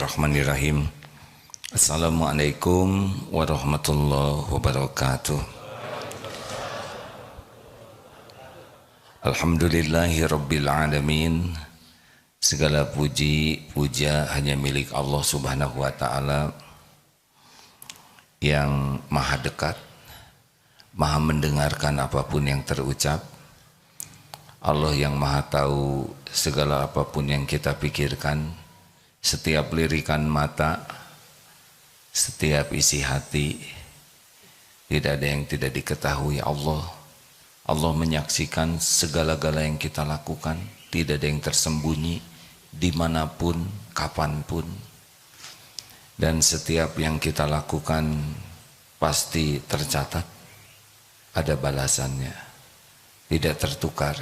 Bismillahirrahmanirrahim. Assalamualaikum warahmatullahi wabarakatuh. Alhamdulillahi rabbil alamin. Segala puji puja hanya milik Allah subhanahu wa ta'ala yang maha dekat, maha mendengarkan apapun yang terucap. Allah yang maha tahu segala apapun yang kita pikirkan, setiap lirikan mata, setiap isi hati. Tidak ada yang tidak diketahui Allah. Allah menyaksikan segala-gala yang kita lakukan. Tidak ada yang tersembunyi dimanapun, kapanpun. Dan setiap yang kita lakukan pasti tercatat, ada balasannya, tidak tertukar.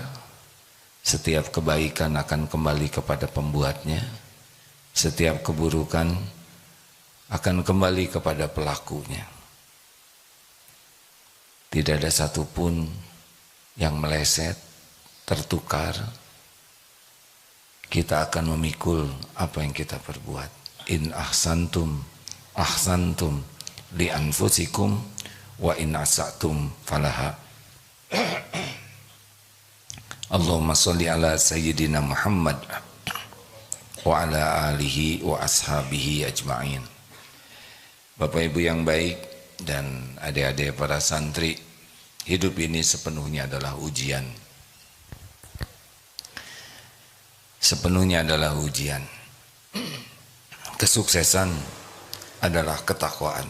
Setiap kebaikan akan kembali kepada pembuatnya, setiap keburukan akan kembali kepada pelakunya. Tidak ada satupun yang meleset, tertukar. Kita akan memikul apa yang kita perbuat. In ahsantum ahsantum li anfusikum wa in asatum falaha. Allahumma sholli ala sayyidina Muhammad wa ala alihi wa ashabihi ajma'in. Bapak Ibu yang baik dan adik-adik para santri, hidup ini sepenuhnya adalah ujian. Sepenuhnya adalah ujian. Kesuksesan adalah ketakwaan.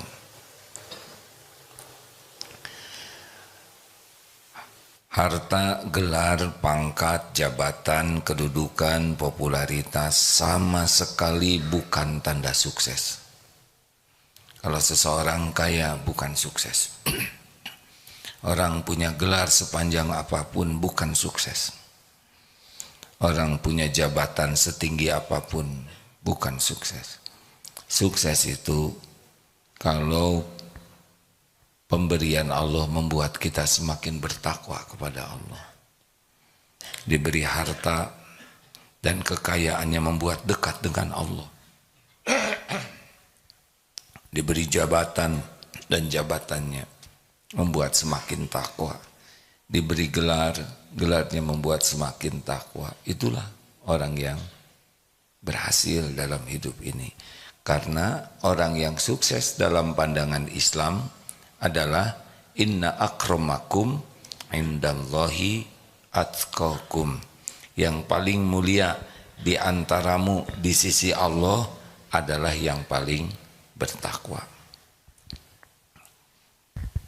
Harta, gelar, pangkat, jabatan, kedudukan, popularitas sama sekali bukan tanda sukses. Kalau seseorang kaya bukan sukses. Orang punya gelar sepanjang apapun bukan sukses. Orang punya jabatan setinggi apapun bukan sukses. Sukses itu kalau pemberian Allah membuat kita semakin bertakwa kepada Allah. Diberi harta dan kekayaannya membuat dekat dengan Allah. Diberi jabatan dan jabatannya membuat semakin takwa. Diberi gelar, gelarnya membuat semakin takwa. Itulah orang yang berhasil dalam hidup ini. Karena orang yang sukses dalam pandangan Islam adalah inna akramakum indallahi atqakum. Yang paling mulia di antaramu di sisi Allah adalah yang paling bertakwa.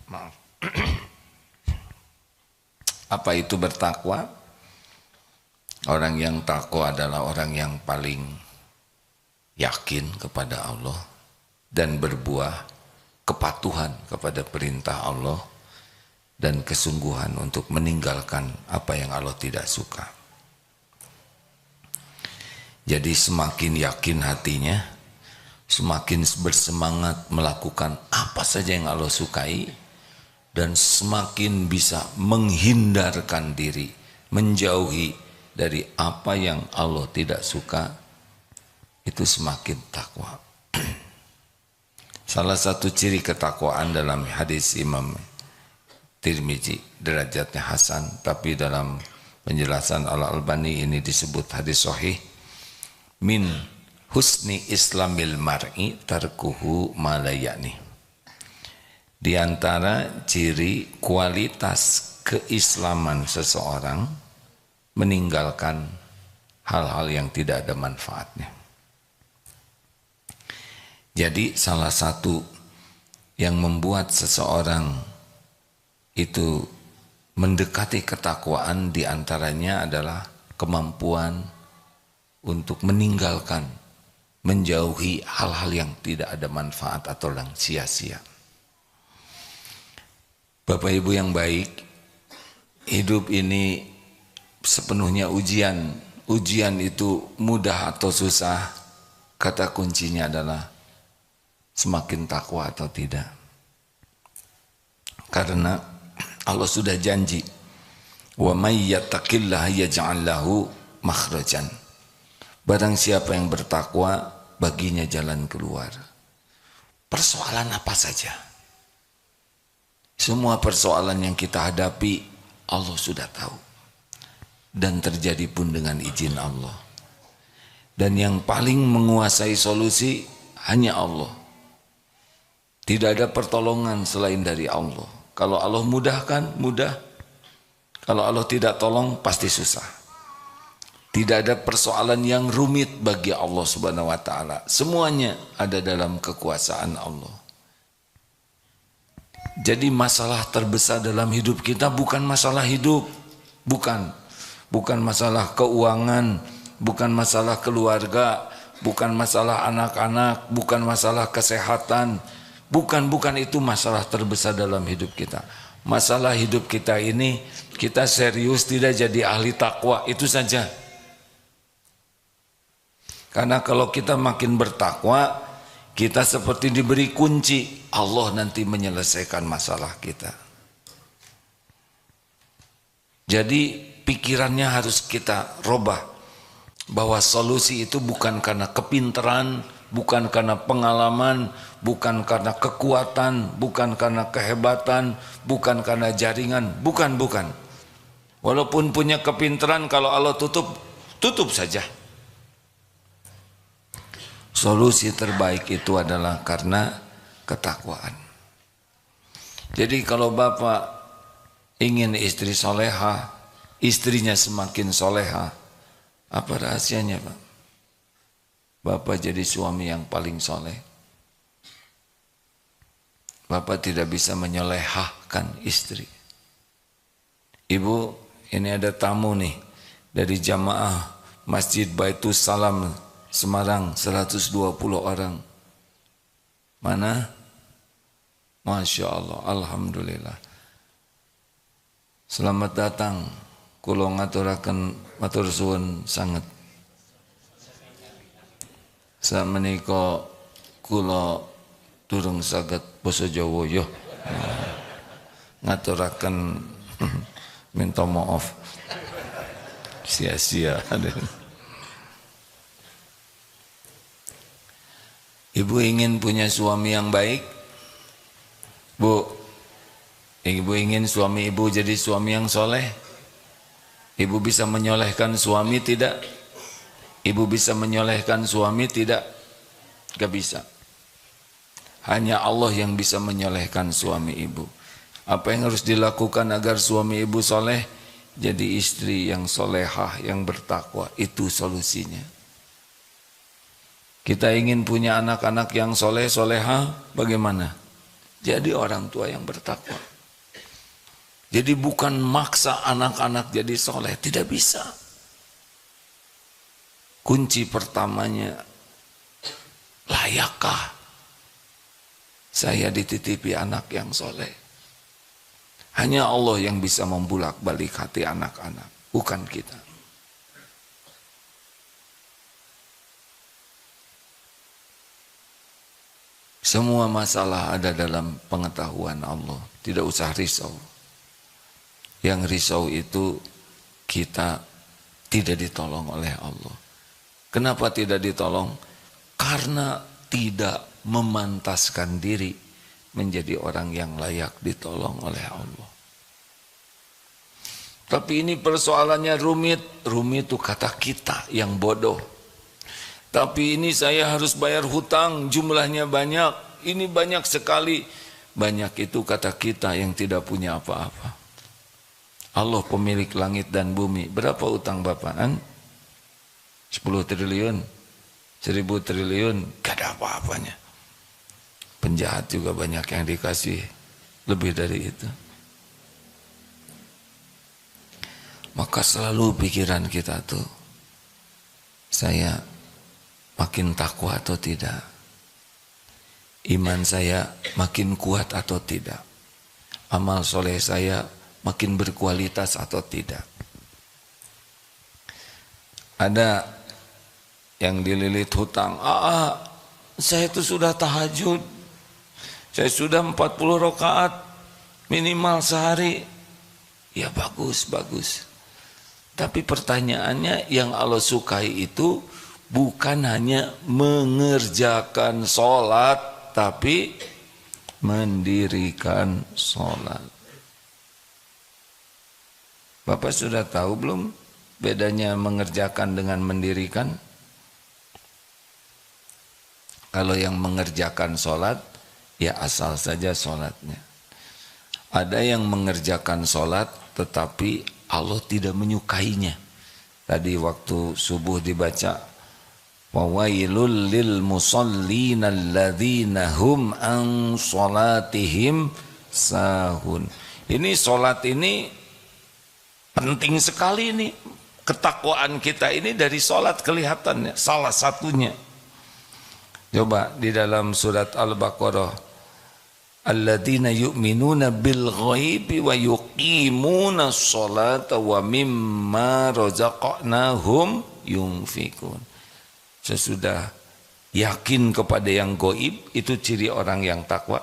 Maaf. Apa itu bertakwa? Orang yang takwa adalah orang yang paling yakin kepada Allah dan berbuah kepatuhan kepada perintah Allah dan kesungguhan untuk meninggalkan apa yang Allah tidak suka. Jadi semakin yakin hatinya, semakin bersemangat melakukan apa saja yang Allah sukai, dan semakin bisa menghindarkan diri, menjauhi dari apa yang Allah tidak suka, itu semakin takwa. Salah satu ciri ketakwaan dalam hadis Imam Tirmizi, derajatnya hasan, tapi dalam penjelasan Al-Albani ini disebut hadis sahih. Min husni islamil mar'i tarkuhu ma la ya'ni. Di antara ciri kualitas keislaman seseorang meninggalkan hal-hal yang tidak ada manfaatnya. Jadi salah satu yang membuat seseorang itu mendekati ketakwaan diantaranya adalah kemampuan untuk meninggalkan, menjauhi hal-hal yang tidak ada manfaat atau yang sia-sia. Bapak Ibu yang baik, hidup ini sepenuhnya ujian. Ujian itu mudah atau susah, kata kuncinya adalah semakin takwa atau tidak. Karena Allah sudah janji, wa may yattaqillaha yaj'al lahu makhrajan. Barang siapa yang bertakwa, baginya jalan keluar. Persoalan apa saja, semua persoalan yang kita hadapi Allah sudah tahu, dan terjadi pun dengan izin Allah. Dan yang paling menguasai solusi hanya Allah. Tidak ada pertolongan selain dari Allah. Kalau Allah mudahkan, mudah. Kalau Allah tidak tolong, pasti susah. Tidak ada persoalan yang rumit bagi Allah Subhanahu wa taala. Semuanya ada dalam kekuasaan Allah. Jadi masalah terbesar dalam hidup kita bukan masalah hidup, bukan masalah keuangan, bukan masalah keluarga, bukan masalah anak-anak, bukan masalah kesehatan, bukan itu masalah terbesar dalam hidup kita. Masalah hidup kita ini, kita serius tidak jadi ahli takwa, itu saja. Karena kalau kita makin bertakwa, kita seperti diberi kunci, Allah nanti menyelesaikan masalah kita. Jadi pikirannya harus kita robah, bahwa solusi itu bukan karena kepintaran, bukan karena pengalaman, bukan karena kekuatan, bukan karena kehebatan, bukan karena jaringan, bukan. Walaupun punya kepintaran, kalau Allah tutup saja. Solusi terbaik itu adalah karena ketakwaan. Jadi kalau Bapak ingin istri soleha, istrinya semakin soleha, apa rahasianya Pak? Bapak jadi suami yang paling soleh. Bapak tidak bisa menyolehahkan istri. Ibu, ini ada tamu nih dari jamaah Masjid Baitus Salam Semarang, 120 orang. Mana? Masya Allah, Alhamdulillah. Selamat datang. Kulo ngaturaken matur suwun sanget. Samenika kula durung saged basa Jawa yo. Ngaturaken minta maaf. Sia-sia. Ibu ingin punya suami yang baik? Bu, ibu ingin suami ibu jadi suami yang soleh? Ibu bisa menyolehkan suami tidak? Ibu bisa menyolehkan suami tidak? Gak bisa. Hanya Allah yang bisa menyolehkan suami ibu. Apa yang harus dilakukan agar suami ibu soleh? Jadi istri yang solehah, yang bertakwa. Itu solusinya. Kita ingin punya anak-anak yang soleh, soleha, bagaimana? Jadi orang tua yang bertakwa. Jadi bukan maksa anak-anak jadi soleh, tidak bisa. Kunci pertamanya, layakkah saya dititipi anak yang soleh? Hanya Allah yang bisa membulak-balik hati anak-anak, bukan kita. Semua masalah ada dalam pengetahuan Allah. Tidak usah risau. Yang risau itu kita tidak ditolong oleh Allah. Kenapa tidak ditolong? Karena tidak memantaskan diri menjadi orang yang layak ditolong oleh Allah. Tapi ini persoalannya rumit. Rumit itu kata kita yang bodoh. Tapi ini saya harus bayar hutang, jumlahnya banyak, ini banyak sekali. Banyak itu kata kita yang tidak punya apa-apa. Allah pemilik langit dan bumi. Berapa utang Bapak? 10 triliun, 1000 triliun, gak ada apa-apanya. Penjahat juga banyak yang dikasih lebih dari itu. Maka selalu pikiran kita tuh, saya makin takwa atau tidak? Iman saya makin kuat atau tidak? Amal soleh saya makin berkualitas atau tidak? Ada yang dililit hutang. Saya itu sudah tahajud. Saya sudah 40 rakaat minimal sehari. Ya bagus. Tapi pertanyaannya yang Allah sukai itu bukan hanya mengerjakan sholat, tapi mendirikan sholat. Bapak sudah tahu belum bedanya mengerjakan dengan mendirikan? Kalau yang mengerjakan sholat, ya asal saja sholatnya. Ada yang mengerjakan sholat, tetapi Allah tidak menyukainya. Tadi waktu subuh dibaca, wawailul lil musallin alladzina hum an sholatihim sahun. Ini sholat ini penting sekali nih. Ketakwaan kita ini dari sholat kelihatannya, salah satunya. Coba di dalam surat Al-Baqarah, alladzina yu'minuna bil ghaibi wa yuqimuna sholata wa mimma razaqnahum yunfikun. Sesudah yakin kepada yang gaib, itu ciri orang yang takwa.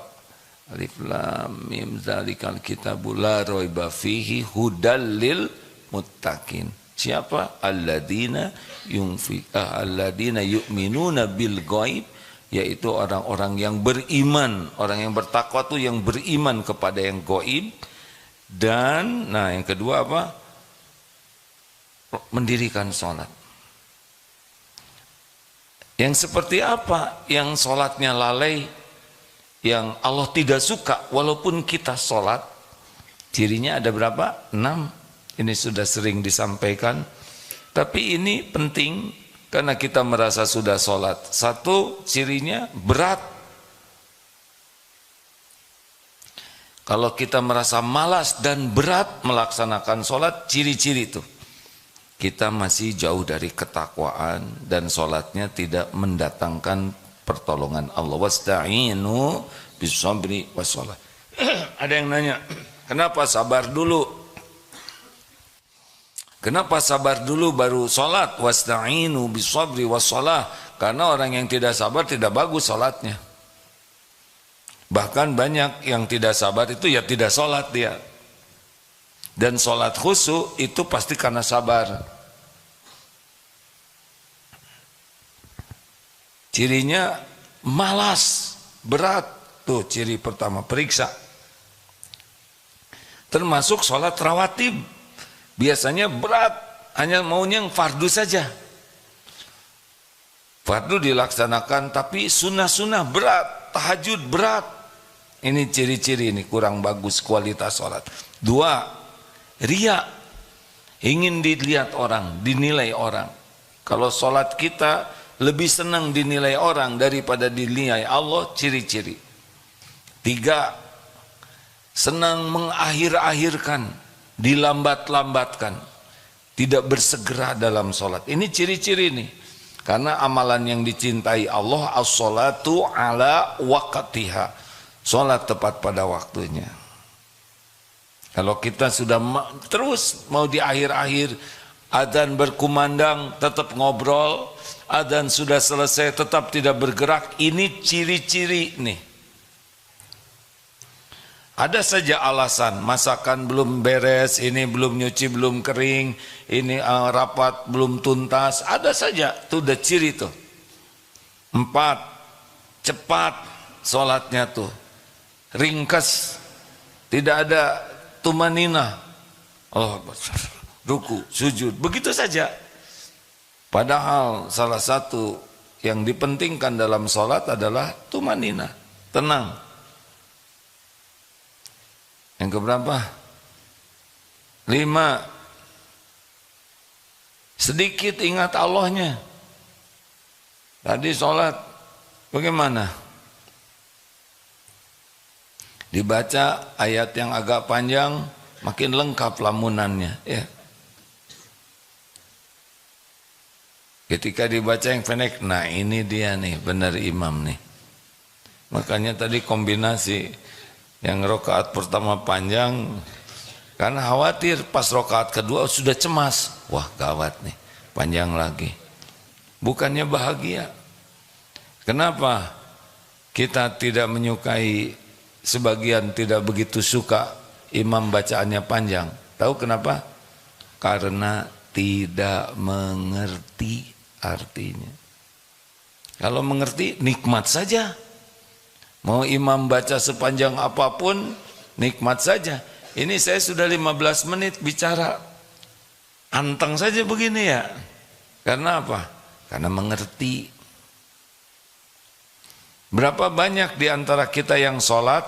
Alif lam mim zalikal kitabul la raiba fihi hudal lil muttaqin. Siapa? Alladzina yu'minuna bil ghaib, yaitu orang-orang yang beriman, orang yang bertakwa itu yang beriman kepada yang gaib. Dan nah yang kedua apa? Mendirikan sholat. Yang seperti apa? Yang sholatnya lalai, yang Allah tidak suka walaupun kita sholat. Cirinya ada berapa? 6. Ini sudah sering disampaikan, tapi ini penting karena kita merasa sudah sholat. Satu, cirinya berat. Kalau kita merasa malas dan berat melaksanakan sholat, ciri-ciri itu kita masih jauh dari ketakwaan dan sholatnya tidak mendatangkan pertolongan Allah. Wasta'inu bis-sabri was-shalah. Ada yang nanya, kenapa sabar dulu? Kenapa sabar dulu baru sholat? Wasta'inu bis-sabri was-shalah. Karena orang yang tidak sabar tidak bagus sholatnya. Bahkan banyak yang tidak sabar itu ya tidak sholat dia. Dan sholat khusyuk itu pasti karena sabar. Cirinya malas, berat. Tuh ciri pertama, periksa. Termasuk sholat rawatib. Biasanya berat, hanya maunya yang fardu saja. Fardu dilaksanakan, tapi sunnah-sunnah berat, tahajud berat. Ini ciri-ciri ini kurang bagus kualitas sholat. 2, riya. Ingin dilihat orang, dinilai orang. Kalau sholat kita lebih senang dinilai orang daripada dinilai Allah, ciri-ciri. 3, senang mengakhir-akhirkan, dilambat-lambatkan, tidak bersegera dalam sholat. Ini ciri-ciri nih. Karena amalan yang dicintai Allah, as-sholatu ala waqtiha. Sholat tepat pada waktunya. Kalau kita sudah terus mau di akhir-akhir, adzan berkumandang tetap ngobrol, adzan sudah selesai tetap tidak bergerak, ini ciri-ciri nih. Ada saja alasan, masakan belum beres, ini belum nyuci, belum kering, ini rapat belum tuntas, ada saja, itu udah ciri tuh. 4, cepat sholatnya tuh, ringkas, tidak ada tumanina, oh ruku, sujud, begitu saja. Padahal salah satu yang dipentingkan dalam sholat adalah tumanina, tenang. Yang keberapa? 5, sedikit ingat Allahnya. Tadi sholat bagaimana? Dibaca ayat yang agak panjang, makin lengkap lamunannya, ya. Ketika dibaca yang pendek, nah ini dia nih, benar imam nih. Makanya tadi kombinasi yang rakaat pertama panjang, karena khawatir pas rakaat kedua sudah cemas, wah gawat nih, panjang lagi. Bukannya bahagia. Kenapa kita tidak menyukai, sebagian tidak begitu suka imam bacaannya panjang? Tahu kenapa? Karena tidak mengerti artinya. Kalau mengerti, nikmat saja. Mau imam baca sepanjang apapun, nikmat saja. Ini saya sudah 15 menit bicara. Anteng saja begini ya. Karena apa? Karena mengerti. Berapa banyak di antara kita yang sholat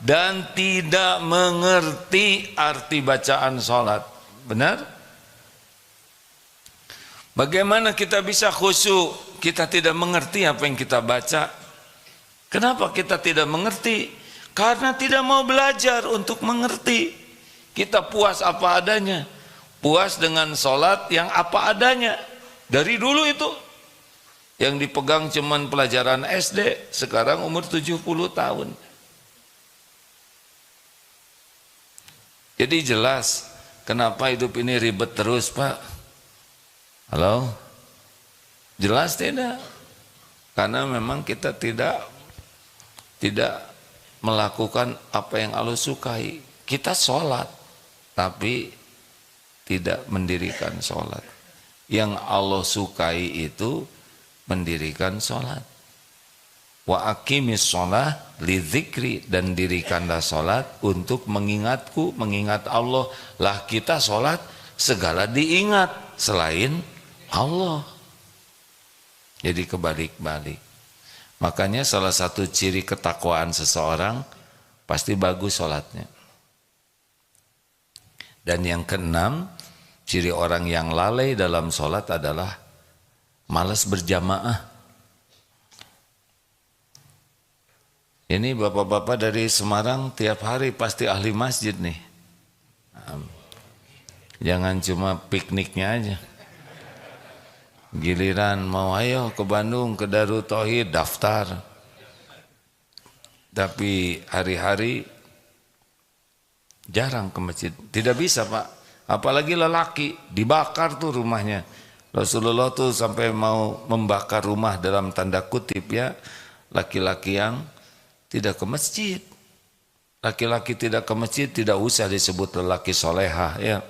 dan tidak mengerti arti bacaan sholat. Benar? Bagaimana kita bisa khusyuk? Kita tidak mengerti apa yang kita baca. Kenapa kita tidak mengerti? Karena tidak mau belajar untuk mengerti. Kita puas apa adanya. Puas dengan sholat yang apa adanya. Dari dulu itu. Yang dipegang cuman pelajaran SD. Sekarang umur 70 tahun. Jadi jelas. Kenapa hidup ini ribet terus, Pak? Halo? Jelas tidak? Karena memang kita tidak melakukan apa yang Allah sukai. Kita sholat, tapi tidak mendirikan sholat. Yang Allah sukai itu mendirikan sholat. Wa aqimis sholah li dzikri, dan dirikanlah sholat untuk mengingatku, mengingat Allah. Lah kita sholat segala diingat selain Allah. Jadi kebalik-balik. Makanya salah satu ciri ketakwaan seseorang pasti bagus sholatnya. Dan yang keenam, ciri orang yang lalai dalam sholat adalah malas berjamaah. Ini bapak-bapak dari Semarang tiap hari pasti ahli masjid nih. Jangan cuma pikniknya aja. Giliran mau ayo ke Bandung, ke Darut Tauhid, daftar. Tapi hari-hari jarang ke masjid. Tidak bisa, Pak. Apalagi lelaki, dibakar tuh rumahnya. Rasulullah tuh sampai mau membakar rumah dalam tanda kutip ya. Laki-laki yang tidak ke masjid. Laki-laki tidak ke masjid tidak usah disebut lelaki solehah ya.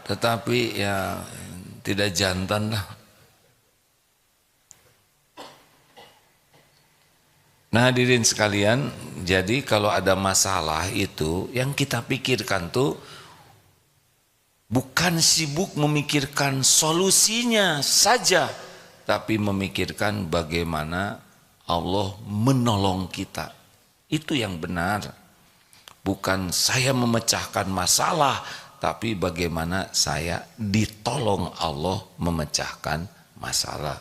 Tetapi ya tidak jantan lah. Nah hadirin sekalian, jadi kalau ada masalah itu yang kita pikirkan tuh bukan sibuk memikirkan solusinya saja, tapi memikirkan bagaimana Allah menolong kita. Itu yang benar. Bukan saya memecahkan masalah, tapi bagaimana saya ditolong Allah memecahkan masalah.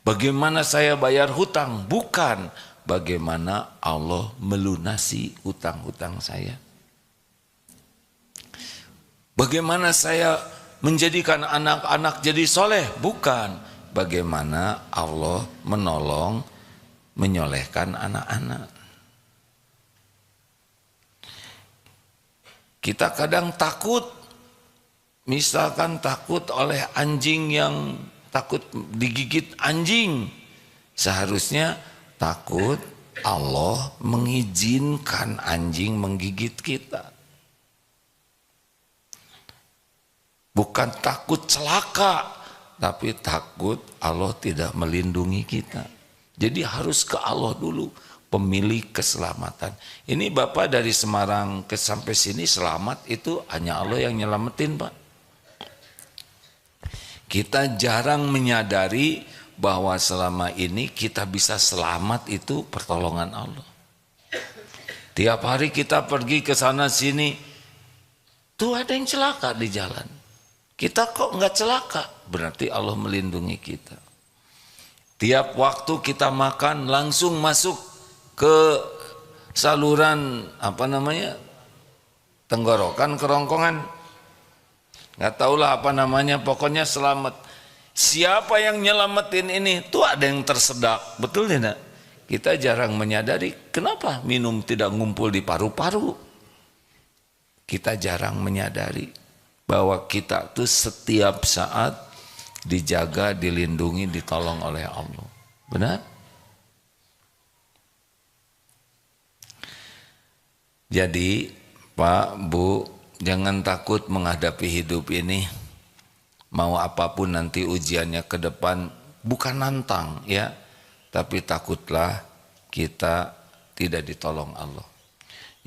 Bagaimana saya bayar hutang? Bukan bagaimana Allah melunasi hutang-hutang saya. Bagaimana saya menjadikan anak-anak jadi soleh? Bukan bagaimana Allah menolong menyolehkan anak-anak. Kita kadang takut, misalkan takut oleh anjing yang takut digigit anjing. Seharusnya takut Allah mengizinkan anjing menggigit kita. Bukan takut celaka, tapi takut Allah tidak melindungi kita. Jadi harus ke Allah dulu, pemilik keselamatan. Ini Bapak dari Semarang ke sampai sini selamat, itu hanya Allah yang nyelamatin, Pak. Kita jarang menyadari bahwa selama ini kita bisa selamat itu pertolongan Allah. Tiap hari kita pergi ke sana sini, tuh ada yang celaka di jalan. Kita kok nggak celaka? Berarti Allah melindungi kita. Tiap waktu kita makan langsung masuk ke saluran tenggorokan, kerongkongan, nggak tahulah apa namanya, pokoknya selamat. Siapa yang nyelamatin ini? Tuh ada yang tersedak, betul tidak? Kita jarang menyadari kenapa minum tidak ngumpul di paru-paru. Kita jarang menyadari bahwa kita tuh setiap saat dijaga, dilindungi, ditolong oleh Allah. Benar? Jadi Pak, Bu, jangan takut menghadapi hidup ini. Mau apapun nanti ujiannya ke depan, bukan nantang ya, tapi takutlah kita tidak ditolong Allah.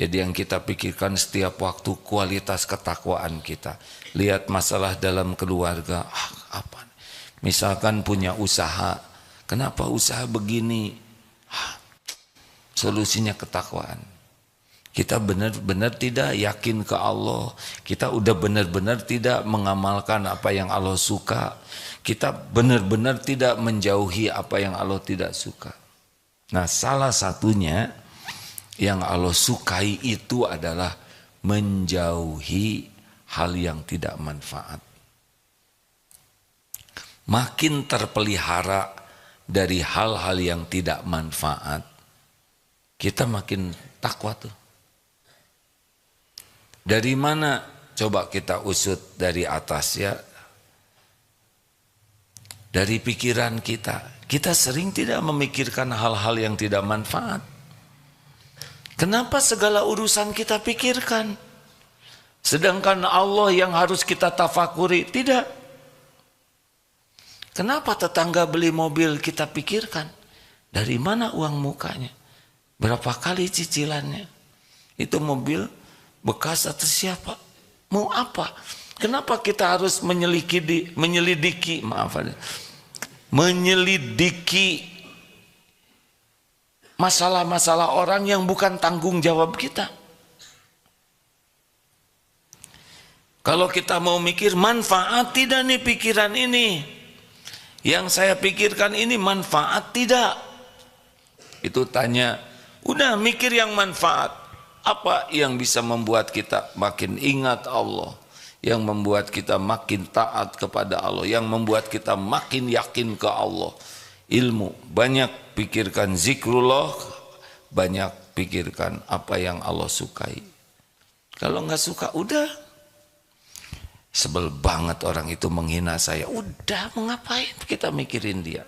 Jadi yang kita pikirkan setiap waktu kualitas ketakwaan kita. Lihat masalah dalam keluarga, apa? Misalkan punya usaha, kenapa usaha begini? Solusinya ketakwaan. Kita benar-benar tidak yakin ke Allah. Kita udah benar-benar tidak mengamalkan apa yang Allah suka. Kita benar-benar tidak menjauhi apa yang Allah tidak suka. Nah, salah satunya yang Allah sukai itu adalah menjauhi hal yang tidak manfaat. Makin terpelihara dari hal-hal yang tidak manfaat, kita makin takwa tuh. Dari mana? Coba kita usut dari atas ya. Dari pikiran kita. Kita sering tidak memikirkan hal-hal yang tidak manfaat. Kenapa segala urusan kita pikirkan? Sedangkan Allah yang harus kita tafakuri, tidak. Kenapa tetangga beli mobil kita pikirkan? Dari mana uang mukanya? Berapa kali cicilannya? Itu mobil bekas atau siapa? Mau apa? Kenapa kita harus menyelidiki masalah-masalah orang yang bukan tanggung jawab kita? Kalau kita mau mikir manfaat tidak nih pikiran ini, yang saya pikirkan ini manfaat tidak? Itu tanya, udah mikir yang manfaat. Apa yang bisa membuat kita makin ingat Allah, yang membuat kita makin taat kepada Allah, yang membuat kita makin yakin ke Allah? Ilmu, banyak pikirkan zikrullah, banyak pikirkan apa yang Allah sukai. Kalau nggak suka, udah. Sebel banget orang itu menghina saya, udah, mengapain kita mikirin dia?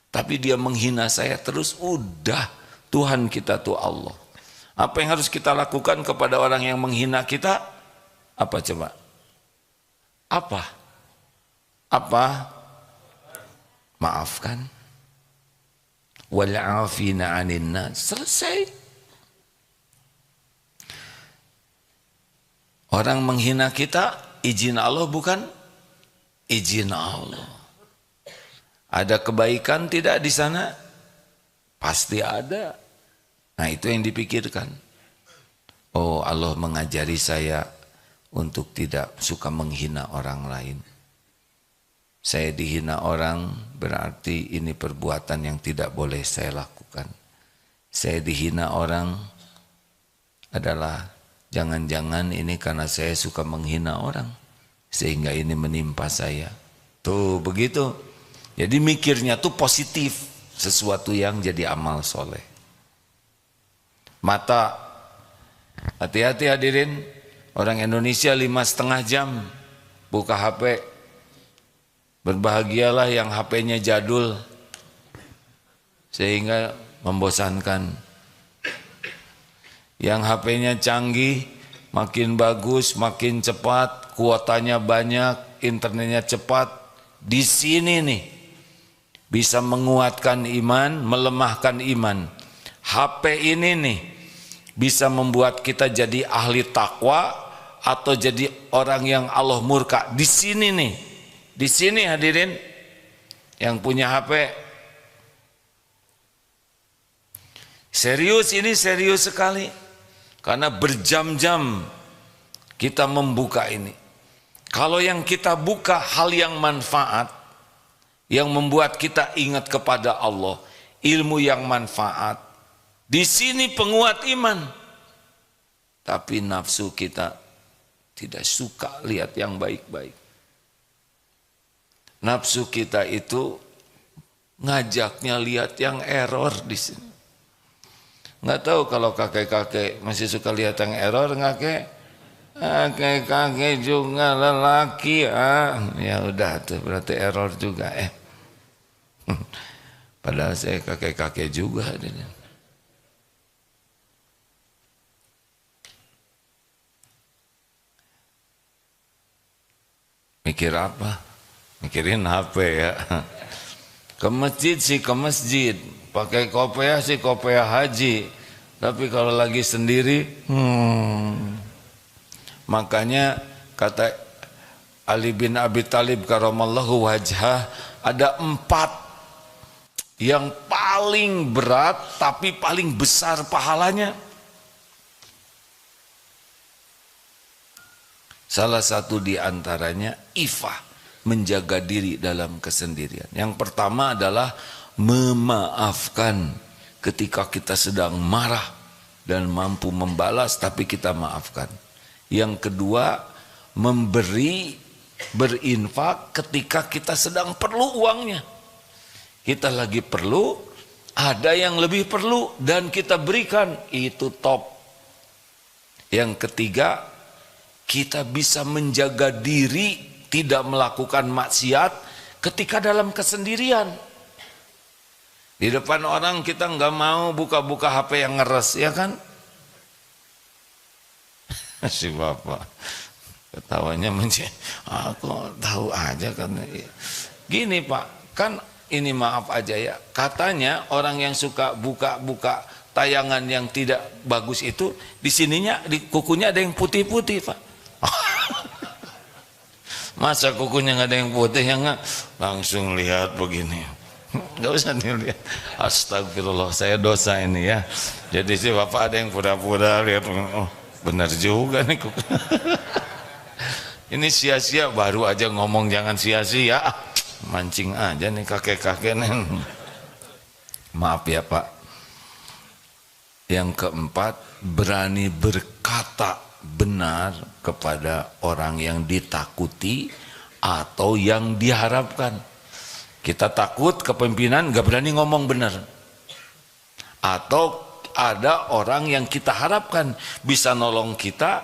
Tapi dia menghina saya terus, udah. Tuhan kita tuh Allah. Apa yang harus kita lakukan kepada orang yang menghina kita? Apa coba? Apa? Maafkan. Wal 'afina 'anil nas. Selesai. Orang menghina kita, izin Allah bukan? Izin Allah. Ada kebaikan tidak di sana? Pasti ada. Nah, itu yang dipikirkan. Oh, Allah mengajari saya untuk tidak suka menghina orang lain. Saya dihina orang berarti ini perbuatan yang tidak boleh saya lakukan. Saya dihina orang adalah jangan-jangan ini karena saya suka menghina orang, sehingga ini menimpa saya. Tuh begitu. Jadi mikirnya tuh positif, sesuatu yang jadi amal soleh. Mata, hati-hati hadirin, orang Indonesia 5,5 jam buka HP. Berbahagialah yang HP-nya jadul sehingga membosankan. Yang HP-nya canggih, makin bagus, makin cepat, kuotanya banyak, internetnya cepat. Di sini nih bisa menguatkan iman, melemahkan iman. HP ini nih bisa membuat kita jadi ahli takwa atau jadi orang yang Allah murka. Di sini nih, di sini hadirin yang punya HP. Serius, ini serius sekali. Karena berjam-jam kita membuka ini. Kalau yang kita buka hal yang manfaat, yang membuat kita ingat kepada Allah, ilmu yang manfaat, di sini penguat iman. Tapi nafsu kita tidak suka lihat yang baik-baik. Nafsu kita itu ngajaknya lihat yang error di sini. Nggak tahu kalau kakek-kakek masih suka lihat yang error, kakek-kakek juga lelaki. Ya udah tuh berarti error juga. Padahal saya kakek-kakek juga. Mikir apa? Mikirin HP ya. Ke masjid sih ke masjid, pakai kopiah sih kopiah haji. Tapi kalau lagi sendiri, makanya kata Ali bin Abi Thalib karamallahu wajhah, ada 4 yang paling berat tapi paling besar pahalanya. Salah satu di antaranya ifah, menjaga diri dalam kesendirian. Yang pertama adalah memaafkan ketika kita sedang marah dan mampu membalas tapi kita maafkan. Yang kedua, memberi, berinfak ketika kita sedang perlu uangnya. Kita lagi perlu, ada yang lebih perlu dan kita berikan, itu top. Yang ketiga, kita bisa menjaga diri tidak melakukan maksiat ketika dalam kesendirian. Di depan orang kita nggak mau buka-buka HP yang ngeres, ya kan? Si bapak ketawanya aku tahu aja kan. Gini Pak, kan ini maaf aja ya, katanya orang yang suka buka-buka tayangan yang tidak bagus itu di sininya, di kukunya ada yang putih-putih Pak. Masa kukunya nggak ada yang putih, yang nggak langsung lihat begini, nggak usah dilihat. Astagfirullah, saya dosa ini ya. Jadi si bapak ada yang pura-pura lihat, oh benar juga nih kuku. Ini sia-sia, baru aja ngomong jangan sia-sia, mancing aja nih kakek-kakek nih. Maaf ya Pak. Yang keempat, berani berkata benar kepada orang yang ditakuti atau yang diharapkan. Kita takut kepemimpinan, gak berani ngomong benar. Atau ada orang yang kita harapkan bisa nolong kita,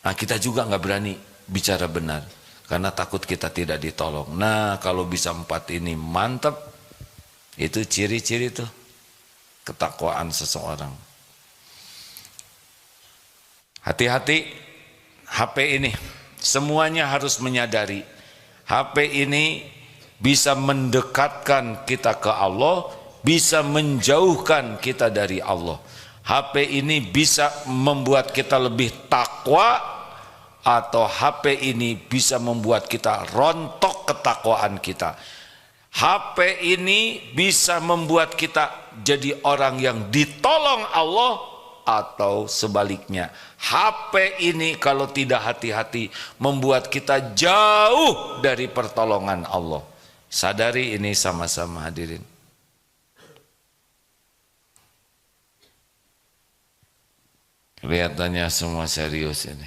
nah kita juga gak berani bicara benar karena takut kita tidak ditolong. Nah kalau bisa 4 ini mantap, itu ciri-ciri tuh ketakwaan seseorang. Hati-hati HP ini, semuanya harus menyadari HP ini bisa mendekatkan kita ke Allah, bisa menjauhkan kita dari Allah. HP ini bisa membuat kita lebih takwa, atau HP ini bisa membuat kita rontok ketakwaan kita. HP ini bisa membuat kita jadi orang yang ditolong Allah, atau sebaliknya. HP ini kalau tidak hati-hati membuat kita jauh dari pertolongan Allah. Sadari ini sama-sama hadirin. Kelihatannya semua serius ini.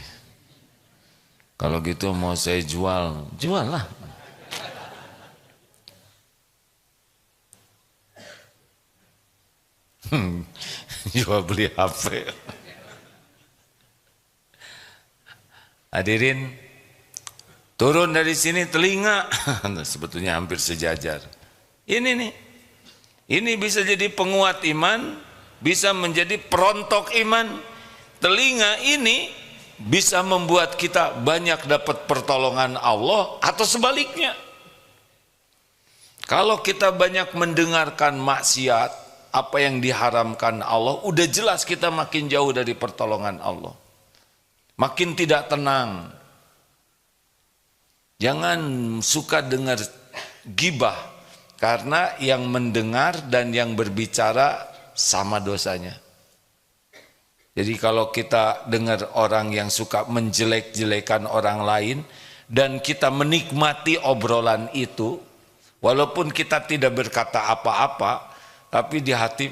Kalau gitu mau saya jual, jual lah. Jual beli HP. Hadirin, turun dari sini telinga, sebetulnya hampir sejajar. Ini nih, ini bisa jadi penguat iman, bisa menjadi perontok iman. Telinga ini bisa membuat kita banyak dapat pertolongan Allah, atau sebaliknya. Kalau kita banyak mendengarkan maksiat, apa yang diharamkan Allah, udah jelas kita makin jauh dari pertolongan Allah. Makin tidak tenang. Jangan suka dengar gibah, karena yang mendengar dan yang berbicara sama dosanya. Jadi kalau kita dengar orang yang suka menjelek-jelekan orang lain dan kita menikmati obrolan itu, walaupun kita tidak berkata apa-apa, tapi di hati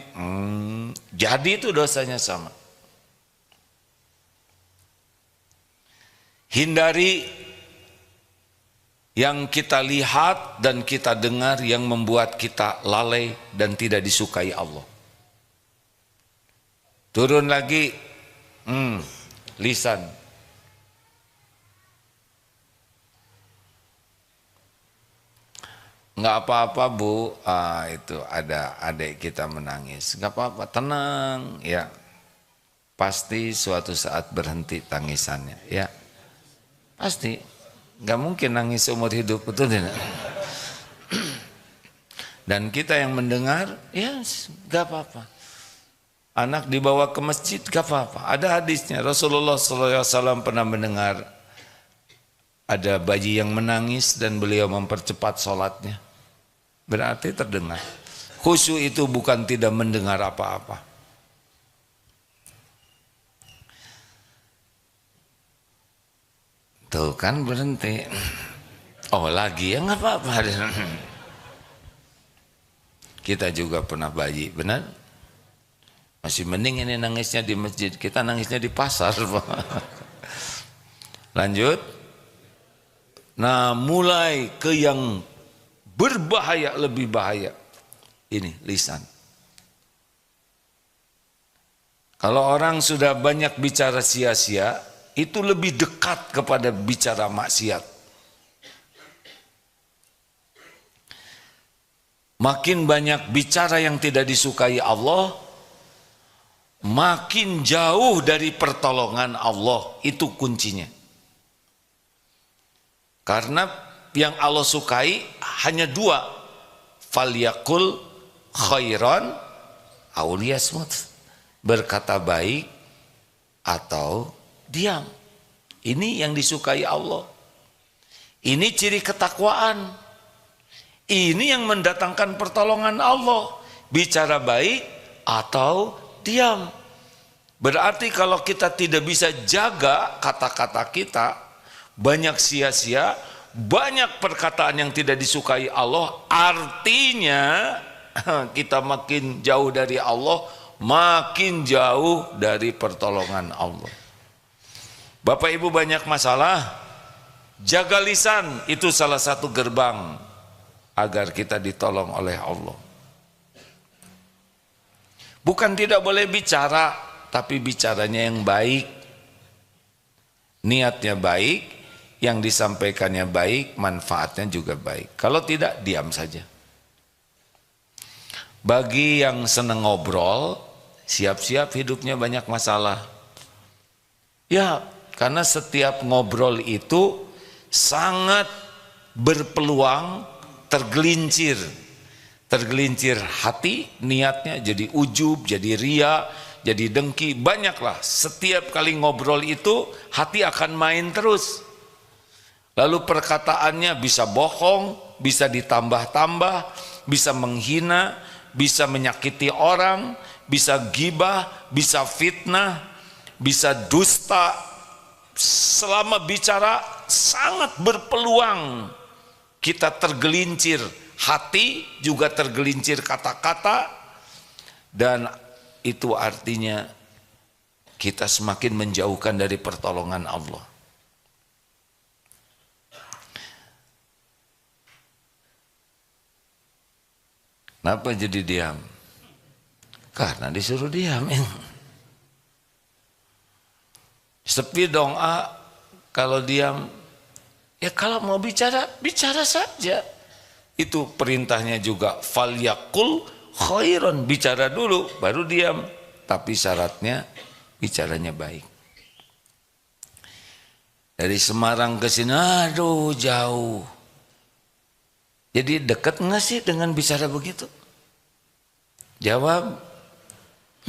jadi itu dosanya sama. Hindari yang kita lihat dan kita dengar yang membuat kita lalai dan tidak disukai Allah. Turun lagi, lisan. Nggak apa-apa Bu, itu ada adik kita menangis. Nggak apa-apa, tenang ya. Pasti suatu saat berhenti tangisannya ya. Pasti Nggak mungkin nangis seumur hidup, betul tidak? Dan kita yang mendengar, ya nggak apa-apa. Anak dibawa ke masjid, gak apa-apa. Ada hadisnya, Rasulullah SAW pernah mendengar ada bayi yang menangis dan beliau mempercepat sholatnya. Berarti terdengar. Khusyuk itu bukan tidak mendengar apa-apa. Tuh kan berhenti. Oh lagi ya, gak apa-apa. Kita juga pernah bayi, benar? Masih mending ini nangisnya di masjid, kita nangisnya di pasar. Lanjut. Nah, mulai ke yang berbahaya, lebih bahaya. Ini lisan. Kalau orang sudah banyak bicara sia-sia, itu lebih dekat kepada bicara maksiat. Makin banyak bicara yang tidak disukai Allah, makin jauh dari pertolongan Allah, itu kuncinya. Karena yang Allah sukai hanya dua, falyakul khairan aw liyasmut, berkata baik atau diam. Ini yang disukai Allah. Ini ciri ketakwaan. Ini yang mendatangkan pertolongan Allah, bicara baik atau diam. Berarti kalau kita tidak bisa jaga kata-kata kita, banyak sia-sia, banyak perkataan yang tidak disukai Allah, artinya kita makin jauh dari Allah, makin jauh dari pertolongan Allah. Bapak Ibu banyak masalah, jaga lisan, itu salah satu gerbang agar kita ditolong oleh Allah. Bukan tidak boleh bicara, tapi bicaranya yang baik, niatnya baik, yang disampaikannya baik, manfaatnya juga baik. Kalau tidak, diam saja. Bagi yang senang ngobrol, siap-siap hidupnya banyak masalah. Ya, karena setiap ngobrol itu sangat berpeluang tergelincir. Tergelincir hati, niatnya jadi ujub, jadi ria, jadi dengki, banyaklah. Setiap kali ngobrol itu hati akan main terus. Lalu perkataannya bisa bohong, bisa ditambah-tambah, bisa menghina, bisa menyakiti orang, bisa gibah, bisa fitnah, bisa dusta. Selama bicara sangat berpeluang kita tergelincir. Hati juga tergelincir kata-kata, dan itu artinya kita semakin menjauhkan dari pertolongan Allah. Kenapa jadi diam? Karena disuruh diam. Sepi dong, kalau diam. Ya kalau mau bicara, bicara saja. Itu perintahnya juga, falyakul khairan, bicara dulu baru diam, tapi syaratnya bicaranya baik. Dari Semarang ke sini, aduh jauh. Jadi dekat nggak sih dengan bicara begitu? Jawab,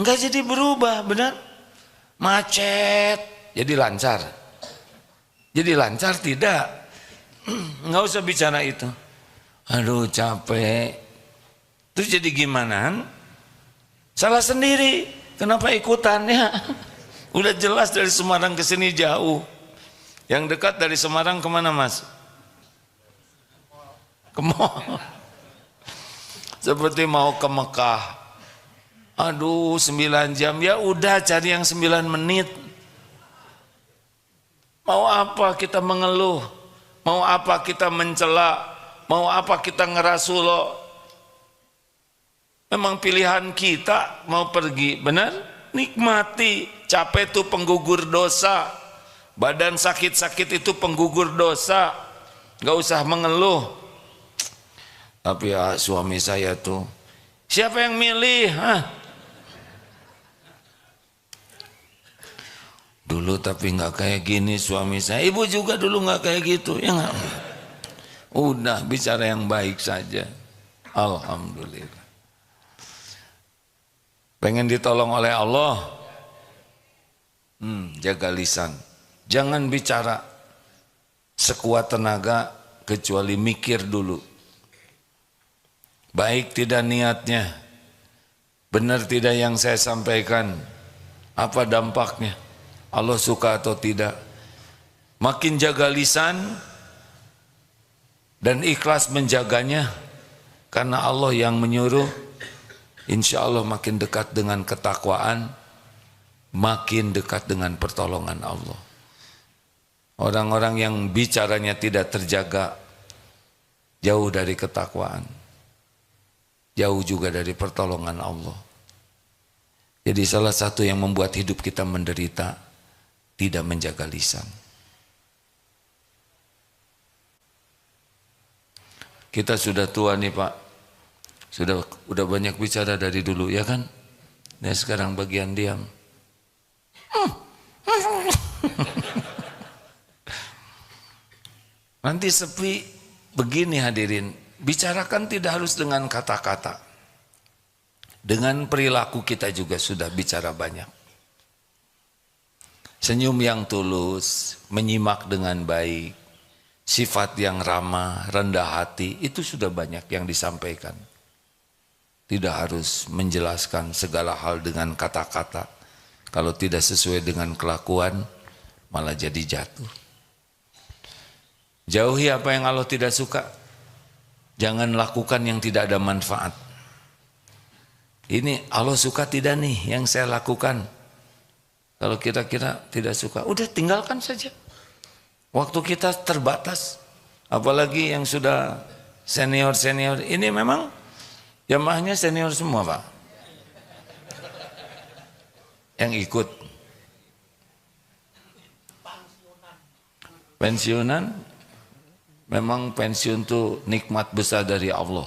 nggak jadi berubah, benar? Macet, jadi lancar. Jadi lancar tidak? Nggak usah bicara itu. Aduh capek. Terus jadi gimana? Salah sendiri. Kenapa ikutannya? Udah jelas dari Semarang ke sini jauh. Yang dekat dari Semarang kemana Mas? Ke mall. Seperti mau ke Mekah. Aduh 9 jam. Ya udah cari yang 9 menit. Mau apa kita mengeluh? Mau apa kita mencela? Mau apa kita ngerasuloh? Memang pilihan kita mau pergi, benar? Nikmati. Capek itu penggugur dosa. Badan sakit-sakit itu penggugur dosa. Gak usah mengeluh. Tapi ya, suami saya tuh, siapa yang milih? Dulu dulu tapi nggak kayak gini suami saya. Ibu juga dulu nggak kayak gitu, ya nggak? Udah bicara yang baik saja. Alhamdulillah. Pengen ditolong oleh Allah, jaga lisan. Jangan bicara sekuat tenaga kecuali mikir dulu. Baik tidak niatnya, benar tidak yang saya sampaikan, apa dampaknya, Allah suka atau tidak. Makin jaga lisan dan ikhlas menjaganya karena Allah yang menyuruh, insya Allah makin dekat dengan ketakwaan, makin dekat dengan pertolongan Allah. Orang-orang yang bicaranya tidak terjaga, jauh dari ketakwaan, jauh juga dari pertolongan Allah. Jadi salah satu yang membuat hidup kita menderita, tidak menjaga lisan. Kita sudah tua nih Pak, udah banyak bicara dari dulu, ya kan? Nah sekarang bagian diam. Nanti sepi begini hadirin, bicarakan tidak harus dengan kata-kata. Dengan perilaku kita juga sudah bicara banyak. Senyum yang tulus, menyimak dengan baik, sifat yang ramah, rendah hati, itu sudah banyak yang disampaikan. Tidak harus menjelaskan segala hal dengan kata-kata. Kalau tidak sesuai dengan kelakuan, malah jadi jatuh. Jauhi apa yang Allah tidak suka. Jangan lakukan yang tidak ada manfaat. Ini Allah suka tidak nih yang saya lakukan. Kalau kira-kira tidak suka, udah tinggalkan saja. Waktu kita terbatas. Apalagi yang sudah senior-senior. Ini memang jamaahnya senior semua Pak. Yang ikut. Pensiunan. Memang pensiun itu nikmat besar dari Allah.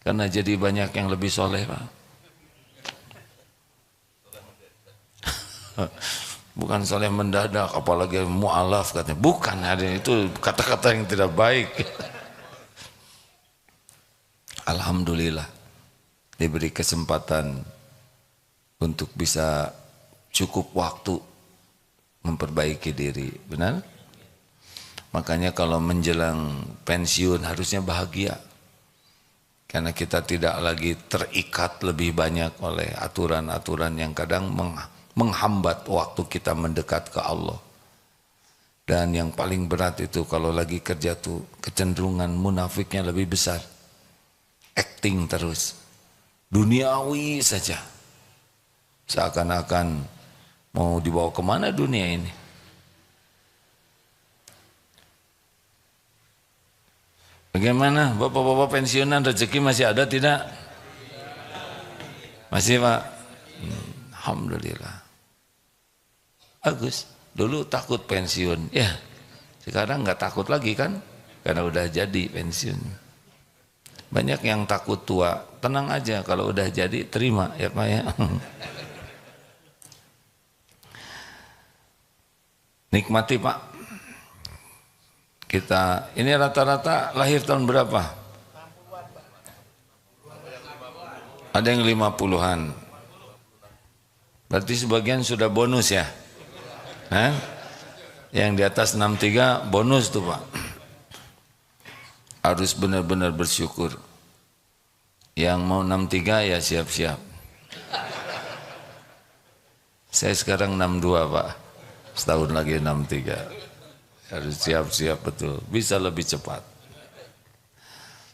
Karena jadi banyak yang lebih soleh Pak. Bukan soleh mendadak, apalagi mu'alaf katanya. Bukan, itu kata-kata yang tidak baik. Alhamdulillah diberi kesempatan untuk bisa cukup waktu memperbaiki diri. Benar? Makanya kalau menjelang pensiun harusnya bahagia. Karena kita tidak lagi terikat lebih banyak oleh aturan-aturan yang kadang menghambat waktu kita mendekat ke Allah. Dan yang paling berat itu kalau lagi kerja tuh kecenderungan munafiknya lebih besar. Acting terus. Duniawi saja. Seakan-akan mau dibawa kemana dunia ini. Bagaimana bapak-bapak pensiunan rezeki masih ada tidak? Masih Pak? Alhamdulillah. Bagus. Dulu takut pensiun. Ya, sekarang nggak takut lagi kan? Karena udah jadi pensiun. Banyak yang takut tua. Tenang aja kalau udah jadi terima ya Pak ya. Nikmati Pak. Kita ini rata-rata lahir tahun berapa? Ada yang 50-an. Berarti sebagian sudah bonus ya? Yang di atas 63 bonus tuh Pak. Harus benar-benar bersyukur. Yang mau 63 ya siap-siap. Saya sekarang 62 Pak. Setahun lagi 63. Harus siap-siap betul, bisa lebih cepat.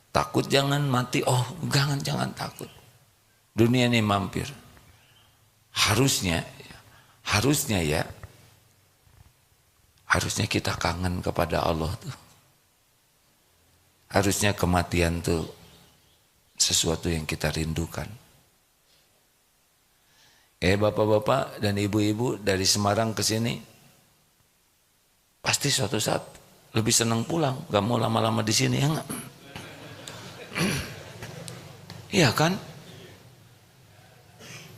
Takut jangan mati, oh jangan takut. Dunia ini mampir. Harusnya kita kangen kepada Allah tuh. Harusnya kematian tuh sesuatu yang kita rindukan. Bapak-bapak dan ibu-ibu dari Semarang ke sini, pasti suatu saat lebih senang pulang, gak mau lama-lama di sini ya enggak? Iya kan?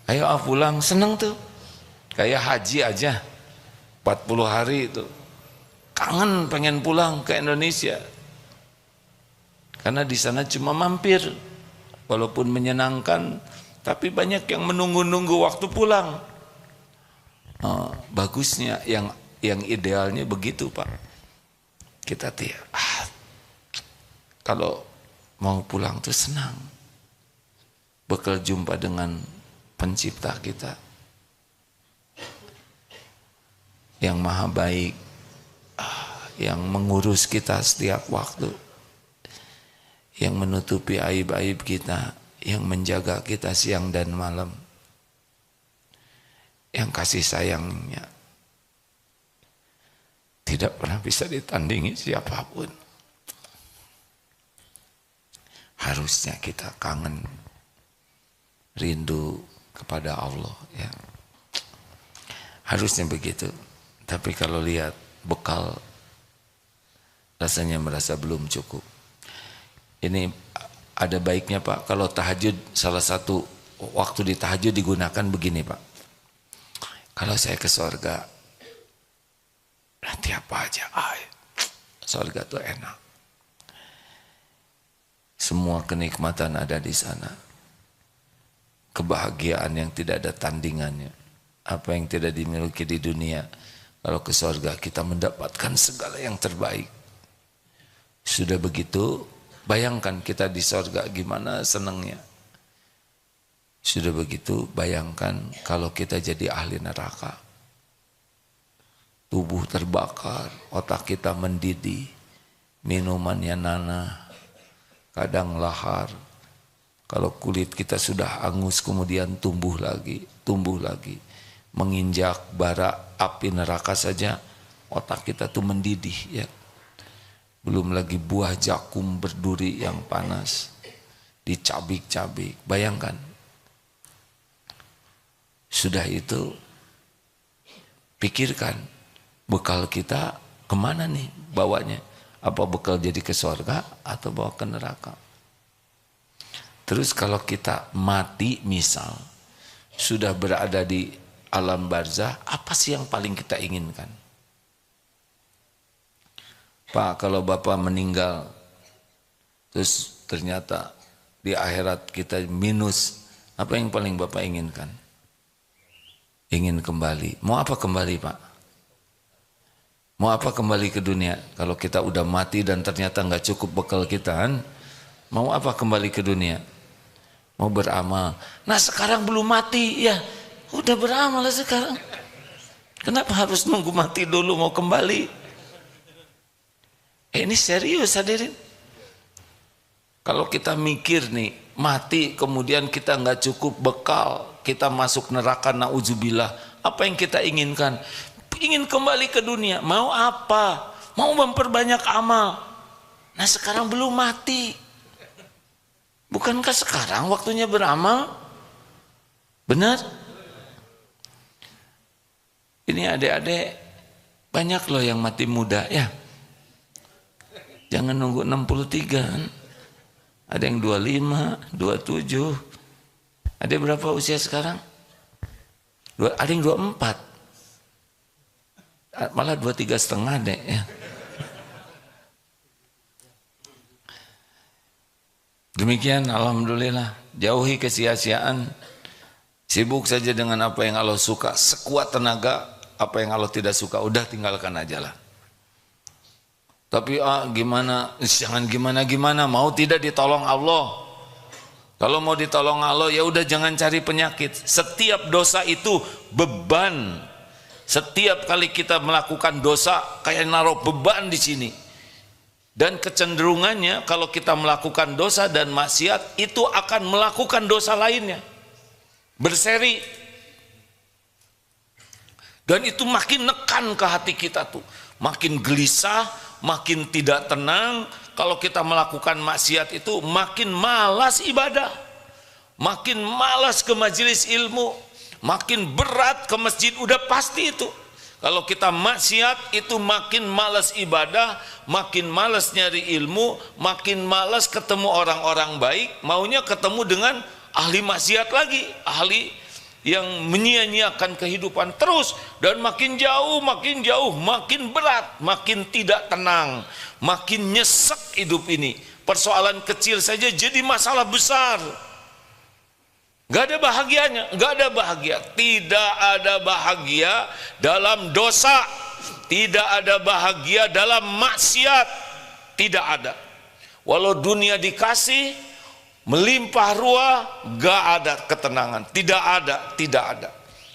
Ayo pulang, senang tuh. Kayak haji aja. 40 hari itu. Kangen pengen pulang ke Indonesia. Karena di sana cuma mampir. Walaupun menyenangkan, tapi banyak yang menunggu-nunggu waktu pulang. Bagusnya yang idealnya begitu, Pak. Kita kalau mau pulang tuh senang. Bakal jumpa dengan pencipta kita yang maha baik, yang mengurus kita setiap waktu, yang menutupi aib-aib kita, yang menjaga kita siang dan malam, yang kasih sayangnya tidak pernah bisa ditandingi siapapun. Harusnya kita kangen, rindu kepada Allah, ya. Harusnya begitu. Tapi kalau lihat bekal, rasanya merasa belum cukup. Ini ada baiknya, Pak, kalau tahajud, salah satu waktu di tahajud digunakan begini, Pak. Kalau saya ke surga, nanti apa aja, surga tuh enak. Semua kenikmatan ada di sana. Kebahagiaan yang tidak ada tandingannya. Apa yang tidak dimiliki di dunia, kalau ke surga kita mendapatkan segala yang terbaik. Sudah begitu, bayangkan kita di surga gimana senangnya. Sudah begitu, bayangkan kalau kita jadi ahli neraka. Tubuh terbakar, otak kita mendidih, minumannya nanah, kadang lahar. Kalau kulit kita sudah angus kemudian tumbuh lagi. Menginjak bara api neraka saja, otak kita tuh mendidih, ya. Belum lagi buah jakum berduri yang panas, dicabik-cabik. Bayangkan. Sudah itu, pikirkan, bekal kita kemana nih bawanya? Apa bekal jadi ke surga atau bawa ke neraka? Terus kalau kita mati misal, sudah berada di alam barzah, apa sih yang paling kita inginkan? Pak, kalau Bapak meninggal, terus ternyata di akhirat kita minus, apa yang paling Bapak inginkan? Ingin kembali. Mau apa kembali, Pak? Mau apa kembali ke dunia? Kalau kita udah mati dan ternyata nggak cukup bekal kita, kan? Mau apa kembali ke dunia? Mau beramal. Nah sekarang belum mati, ya udah beramal sekarang. Kenapa harus nunggu mati dulu mau kembali? Ini serius, hadirin. Kalau kita mikir nih, mati kemudian kita nggak cukup bekal, kita masuk neraka, na'udzubillah. Apa yang kita inginkan? Ingin kembali ke dunia. Mau apa? Mau memperbanyak amal. Nah sekarang belum mati. Bukankah sekarang waktunya beramal? Benar? Ini adik-adik banyak loh yang mati muda, ya. Jangan nunggu 63 kan. Ada yang 25, 27. Ada berapa usia sekarang? Ada yang 24. Malah 23,5 deh, ya. Demikian, alhamdulillah. Jauhi kesia-siaan. Sibuk saja dengan apa yang Allah suka. Sekuat tenaga, apa yang Allah tidak suka, udah tinggalkan aja lah. Tapi gimana? Jangan gimana-gimana. Mau tidak ditolong Allah. Kalau mau ditolong Allah, ya udah jangan cari penyakit. Setiap dosa itu beban. Setiap kali kita melakukan dosa, kayak naruh beban di sini. Dan kecenderungannya kalau kita melakukan dosa dan maksiat, itu akan melakukan dosa lainnya. Berseri. Dan itu makin nekan ke hati kita tuh. Makin gelisah, makin tidak tenang. Kalau kita melakukan maksiat itu makin malas ibadah. Makin malas ke majelis ilmu. Makin berat ke masjid, udah pasti itu. Kalau kita maksiat itu makin malas ibadah, makin malas nyari ilmu, makin malas ketemu orang-orang baik, maunya ketemu dengan ahli maksiat lagi, ahli yang menyia-nyiakan kehidupan terus dan makin jauh, makin berat, makin tidak tenang, makin nyesek hidup ini. Persoalan kecil saja jadi masalah besar. Gak ada bahagianya, gak ada bahagia. Tidak ada bahagia dalam dosa, tidak ada bahagia dalam maksiat, tidak ada. Walau dunia dikasih melimpah ruah, gak ada ketenangan, tidak ada.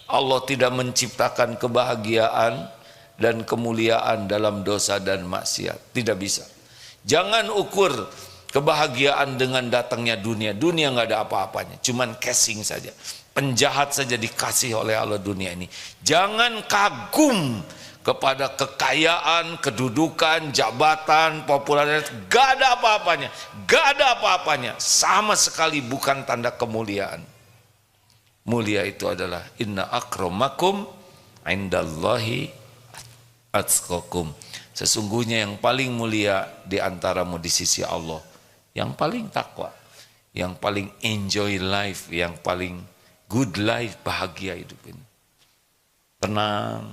Allah tidak menciptakan kebahagiaan dan kemuliaan dalam dosa dan maksiat, tidak bisa. Jangan ukur kebahagiaan dengan datangnya dunia. Dunia nggak ada apa-apanya, cuman casing saja. Penjahat saja dikasih oleh Allah dunia ini. Jangan kagum kepada kekayaan, kedudukan, jabatan, popularitas. Gak ada apa-apanya, gak ada apa-apanya. Sama sekali bukan tanda kemuliaan. Mulia itu adalah inna akramakum indallahi atqakum. Sesungguhnya yang paling mulia di antaramu di sisi Allah, yang paling takwa, yang paling enjoy life, yang paling good life, bahagia hidup ini. Tenang.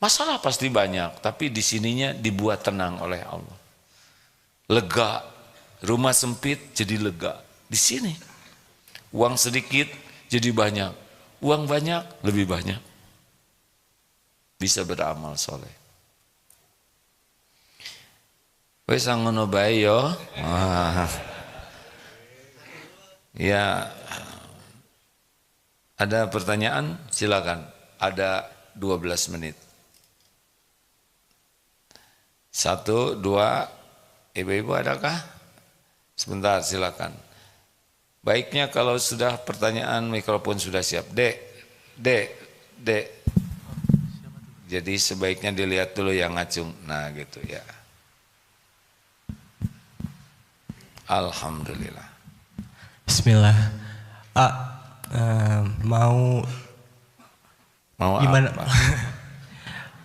Masalah pasti banyak, tapi di sininya dibuat tenang oleh Allah. Lega, rumah sempit jadi lega. Di sini, uang sedikit jadi banyak, uang banyak lebih banyak. Bisa beramal soleh. Wes ngono bae yo. Ya, ada pertanyaan? Silakan. Ada 12 menit. 1, 2, ibu-ibu adakah? Sebentar, silakan. Baiknya kalau sudah pertanyaan, mikrofon sudah siap. Dek. Jadi sebaiknya dilihat dulu yang ngacung. Nah gitu ya. Alhamdulillah. Bismillah. Mau gimana? Apa?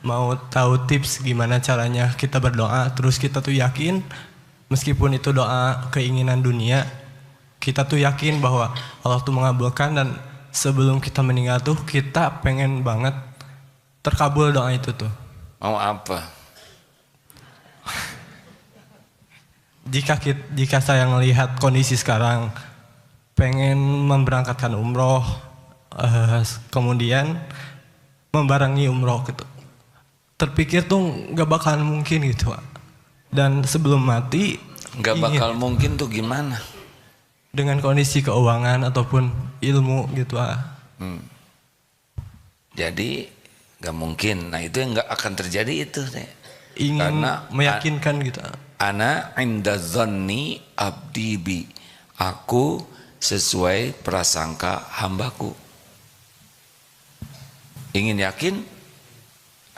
Mau tahu tips gimana caranya kita berdoa terus kita tuh yakin meskipun itu doa keinginan dunia, kita tuh yakin bahwa Allah tuh mengabulkan dan sebelum kita meninggal tuh kita pengen banget terkabul doa itu tuh. Mau apa? Jika saya melihat kondisi sekarang pengen memberangkatkan umroh, kemudian membarengi umroh gitu, terpikir tuh nggak bakal mungkin gitu, dan sebelum mati nggak bakal mungkin tuh gimana? Dengan kondisi keuangan ataupun ilmu gitu. Jadi nggak mungkin. Nah itu yang nggak akan terjadi itu deh. Ingin karena meyakinkan gitu. Ana inda dzanni abdi bi. Aku sesuai prasangka hambaku. Ingin yakin?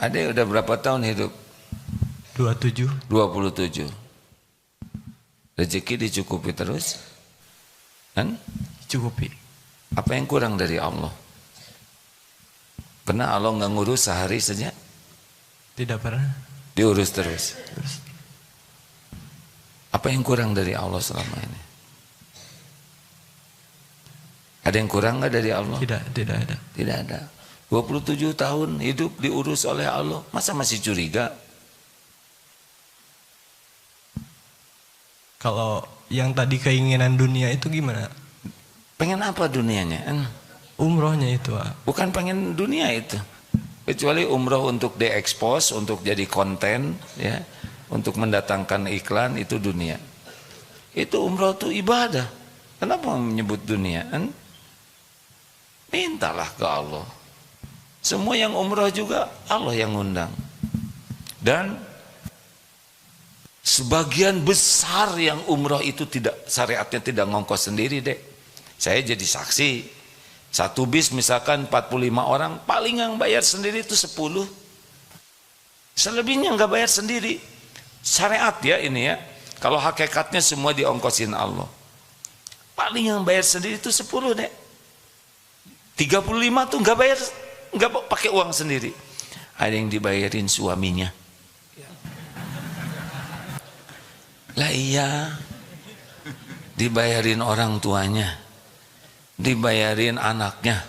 Ada udah berapa tahun hidup? 27. Rezeki dicukupi terus? Kan? Cukupi. Apa yang kurang dari Allah? Pernah Allah nggak ngurus sehari saja? Tidak pernah. Diurus terus. Apa yang kurang dari Allah selama ini? Ada yang kurang nggak dari Allah? Tidak ada. Tidak ada. 27 tahun hidup diurus oleh Allah, masa masih curiga? Kalau yang tadi keinginan dunia itu gimana? Pengen apa dunianya? Umrohnya itu. Bukan pengen dunia itu. Kecuali umroh untuk diekspos, untuk jadi konten, ya, untuk mendatangkan iklan, itu dunia. Itu umroh itu ibadah. Kenapa menyebut dunia? Mintalah ke Allah. Semua yang umroh juga Allah yang undang. Dan sebagian besar yang umroh itu tidak, syariatnya tidak ngongkos sendiri deh. Saya jadi saksi. Satu bis misalkan 45 orang, paling yang bayar sendiri itu 10. Selebihnya nggak bayar sendiri. Syariat ya ini ya. Kalau hakikatnya semua diongkosin Allah. Paling yang bayar sendiri itu 10 deh. 35 tuh nggak bayar, nggak pakai uang sendiri. Ada yang dibayarin suaminya. Lah iya, dibayarin orang tuanya, dibayarin anaknya,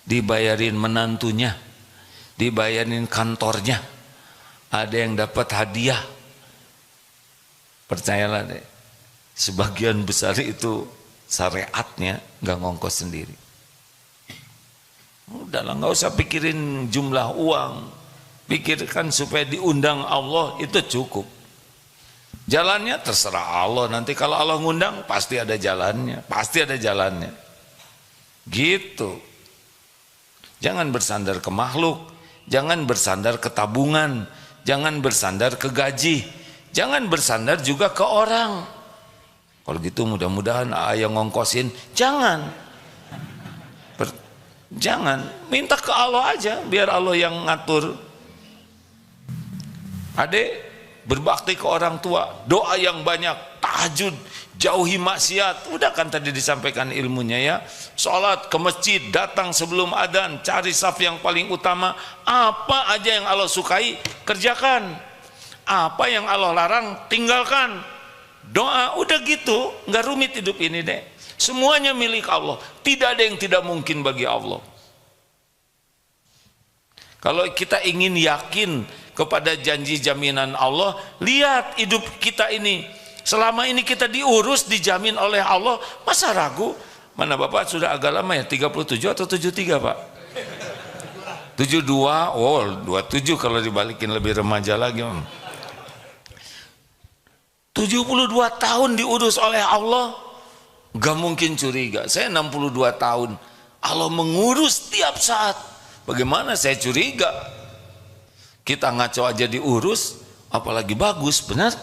dibayarin menantunya, dibayarin kantornya, ada yang dapat hadiah. Percayalah deh, sebagian besar itu syariatnya nggak ngongkos sendiri. Udahlah, nggak usah pikirin jumlah uang, pikirkan supaya diundang Allah, itu cukup. Jalannya terserah Allah, nanti kalau Allah ngundang pasti ada jalannya, pasti ada jalannya. Gitu. Jangan bersandar ke makhluk, jangan bersandar ke tabungan, jangan bersandar ke gaji, jangan bersandar juga ke orang. Kalau gitu mudah-mudahan yang ngongkosin, jangan. Jangan, minta ke Allah aja, biar Allah yang ngatur. Adik, berbakti ke orang tua, doa yang banyak, tahajud, jauhi maksiat. Udah kan tadi disampaikan ilmunya ya. Sholat ke masjid, datang sebelum adzan, cari saf yang paling utama. Apa aja yang Allah sukai, kerjakan. Apa yang Allah larang, tinggalkan. Doa, udah gitu, nggak rumit hidup ini deh. Semuanya milik Allah, tidak ada yang tidak mungkin bagi Allah. Kalau kita ingin yakin kepada janji jaminan Allah, lihat hidup kita ini. Selama ini kita diurus, dijamin oleh Allah, masa ragu? Mana Bapak sudah agak lama ya, 37 atau 73 Pak? 72, oh 27 kalau dibalikin lebih remaja lagi. 72 tahun diurus oleh Allah, gak mungkin curiga. Saya 62 tahun, Allah mengurus tiap saat. Bagaimana saya curiga? Kita ngaco aja diurus, apalagi bagus, benar?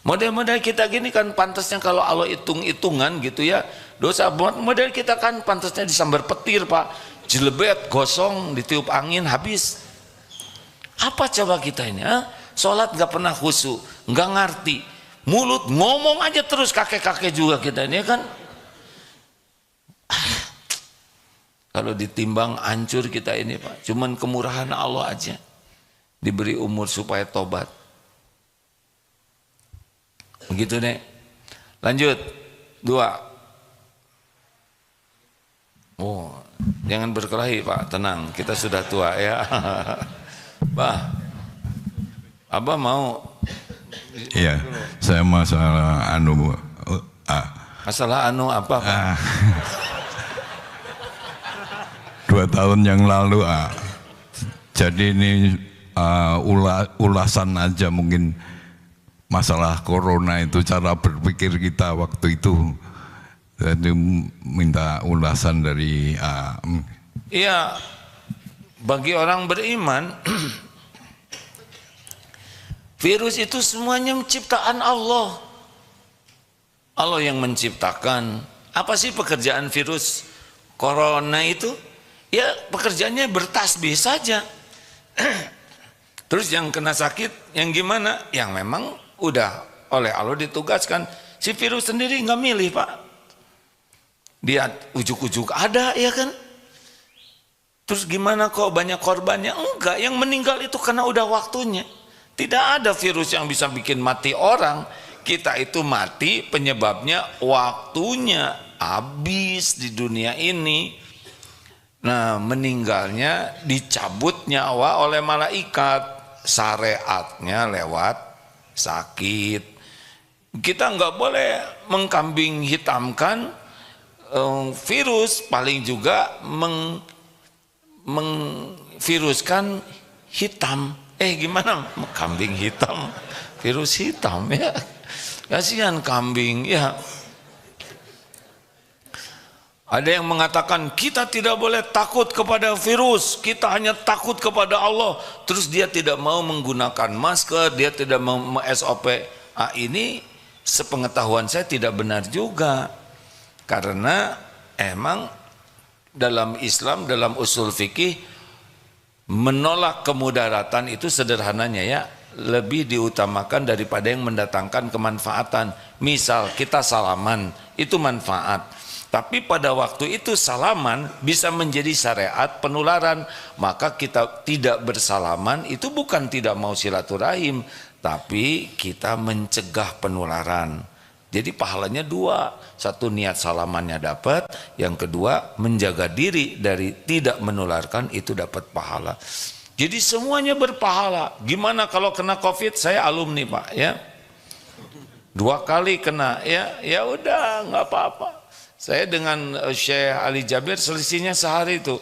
Model-model kita gini kan pantasnya kalau Allah hitung-hitungan gitu ya, dosa. Model kita kan pantasnya disambar petir Pak, jelebet, gosong, ditiup angin, habis. Apa coba kita ini? Sholat gak pernah khusyuk, gak ngerti, mulut ngomong aja terus, kakek-kakek juga kita ini kan. Kalau ditimbang hancur kita ini Pak, cuman kemurahan Allah aja, diberi umur supaya tobat. Begitu nih. Lanjut 2. Oh, jangan berkelahi Pak, tenang, kita sudah tua ya. Bah, Abah mau? Iya, saya masalah Masalah apa Pak? 2 tahun yang lalu jadi ini ulasan aja mungkin masalah corona itu, cara berpikir kita waktu itu. Jadi minta ulasan dari Iya, bagi orang beriman virus itu semuanya ciptaan Allah. Allah yang menciptakan. Apa sih pekerjaan virus corona itu? Ya pekerjaannya bertasbih saja. Terus yang kena sakit, yang gimana? Yang memang udah oleh Allah ditugaskan. Si virus sendiri nggak milih Pak. Dia ujuk-ujuk ada ya kan? Terus gimana kok banyak korbannya? Enggak, yang meninggal itu karena udah waktunya. Tidak ada virus yang bisa bikin mati orang. Kita itu mati penyebabnya waktunya habis di dunia ini. Nah, meninggalnya dicabut nyawa oleh malaikat, syariatnya lewat sakit. Kita nggak boleh mengkambing hitamkan virus, paling juga mengviruskan hitam. Gimana kambing hitam, virus hitam ya, kasihan kambing ya. Ada yang mengatakan kita tidak boleh takut kepada virus, kita hanya takut kepada Allah. Terus dia tidak mau menggunakan masker, dia tidak mau SOP. Ini sepengetahuan saya tidak benar juga. Karena emang dalam Islam, dalam usul fikih, menolak kemudaratan itu sederhananya ya, lebih diutamakan daripada yang mendatangkan kemanfaatan. Misal kita salaman, itu manfaat. Tapi pada waktu itu salaman bisa menjadi syariat penularan. Maka kita tidak bersalaman itu bukan tidak mau silaturahim, tapi kita mencegah penularan. Jadi pahalanya dua, satu niat salamannya dapat, yang kedua menjaga diri dari tidak menularkan itu dapat pahala. Jadi semuanya berpahala. Gimana kalau kena COVID? Saya alumni Pak ya, 2 kali kena ya udah nggak apa-apa. Saya dengan Syekh Ali Jabir selisihnya sehari itu.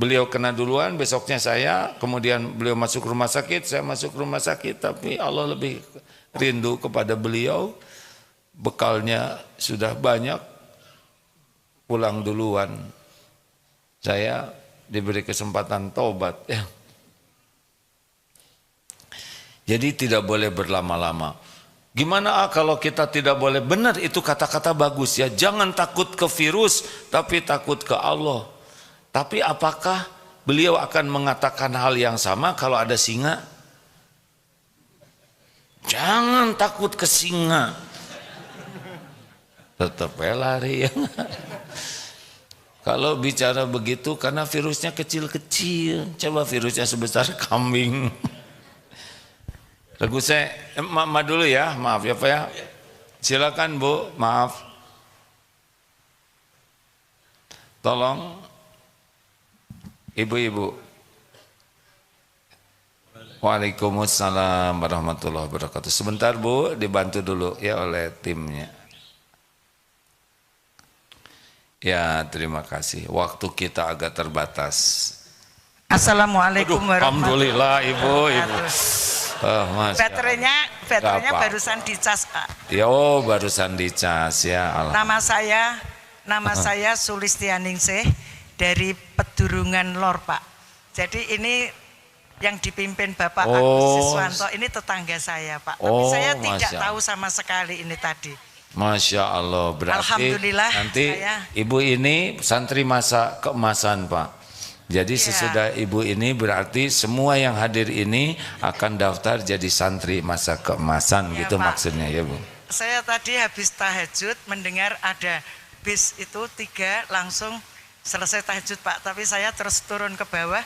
Beliau kena duluan, besoknya saya, kemudian beliau masuk rumah sakit, saya masuk rumah sakit, tapi Allah lebih rindu kepada beliau, bekalnya sudah banyak, pulang duluan. Saya diberi kesempatan taubat ya. Jadi tidak boleh berlama-lama. Gimana kalau kita tidak boleh? Benar itu kata-kata bagus ya. Jangan takut ke virus, tapi takut ke Allah. Tapi apakah beliau akan mengatakan hal yang sama kalau ada singa? Jangan takut ke singa. Tetap lari ya. Kalau bicara begitu karena virusnya kecil-kecil. Coba virusnya sebesar kambing. Lagu saya, maaf dulu ya, maaf ya Pak ya. Silakan Bu, maaf. Tolong ibu-ibu. Waalaikumsalam warahmatullahi wabarakatuh. Sebentar Bu, dibantu dulu ya oleh timnya. Ya, terima kasih. Waktu kita agak terbatas. Assalamualaikum warahmatullahi Alhamdulillah Ibu. Baterainya barusan dicas Pak. Ya, barusan dicas ya. Nama saya Sulistianingsih dari Pedurungan Lor Pak. Jadi ini yang dipimpin Bapak Agus Siswanto ini tetangga saya Pak. Tapi saya tidak tahu sama sekali ini tadi. Masya Allah, berarti Alhamdulillah, nanti Ibu ini santri masa keemasan Pak. Jadi sesudah Ibu ini berarti semua yang hadir ini akan daftar jadi santri masa keemasan gitu Pak. Maksudnya ya Bu. Saya tadi habis tahajud mendengar ada bis itu 3 langsung selesai tahajud Pak. Tapi saya terus turun ke bawah,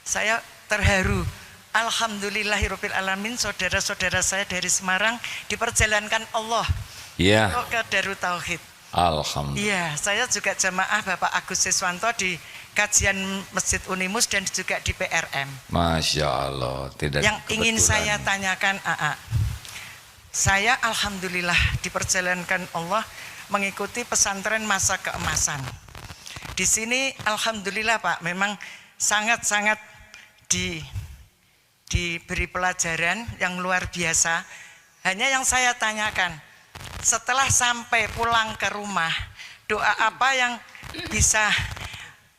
saya terharu. Alhamdulillahirabbil alamin, saudara-saudara saya dari Semarang diperjalankan Allah. Iya. Ke Darut Tauhid. Alhamdulillah. Iya, saya juga jamaah Bapak Agus Siswanto di kajian Masjid Unimus dan juga di PRM. Masya Allah. Tidak yang ingin saya tanyakan saya alhamdulillah diperjalankan Allah mengikuti pesantren masa keemasan. Di sini alhamdulillah Pak, memang sangat-sangat diberi pelajaran yang luar biasa. Hanya yang saya tanyakan, setelah sampai pulang ke rumah, doa apa yang bisa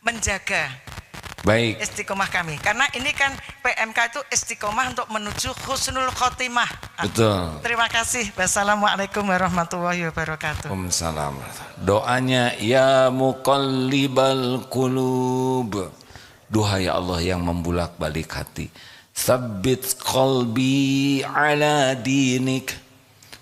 menjaga istiqomah kami? Karena ini kan PMK itu istiqomah untuk menuju husnul khotimah. Betul. Terima kasih. Wassalamualaikum warahmatullahi wabarakatuh. Waalaikumsalam. Doanya ya muqallibal qulub. Duhai Allah yang membulak-balik hati. Tsabbit qalbi ala dinik.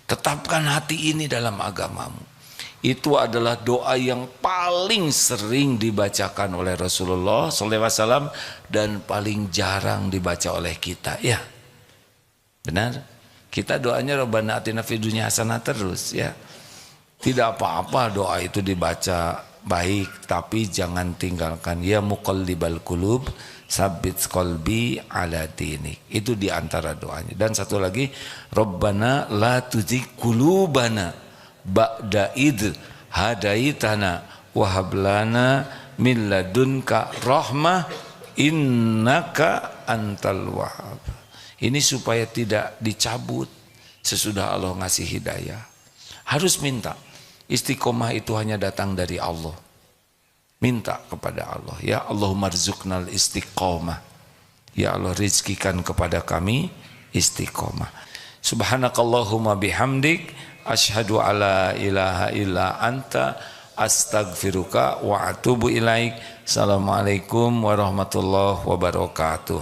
Tetapkan hati ini dalam agamamu. Itu adalah doa yang paling sering dibacakan oleh Rasulullah SAW dan paling jarang dibaca oleh kita. Ya, benar. Kita doanya Rabbana atina fid dunya hasanah terus ya. Tidak apa-apa doa itu dibaca baik, tapi jangan tinggalkan ya muqallibal qulub sabbit qalbi ala dinik. Itu diantara doanya. Dan satu lagi, Rabbana la tuzigh qulubana ba'da id hadaitana wa hab lana min ladunka rahmah innaka antal wahhab. Ini supaya tidak dicabut sesudah Allah ngasih hidayah. Harus minta. Istiqomah itu hanya datang dari Allah. Minta kepada Allah, ya Allahumma rzuqnal istiqomah. Ya Allah, rizkikan kepada kami istiqomah. Subhanakallahumma bihamdik asyhadu alla ilaha illa anta astaghfiruka wa atubu ilaik. Assalamualaikum warahmatullahi wabarakatuh.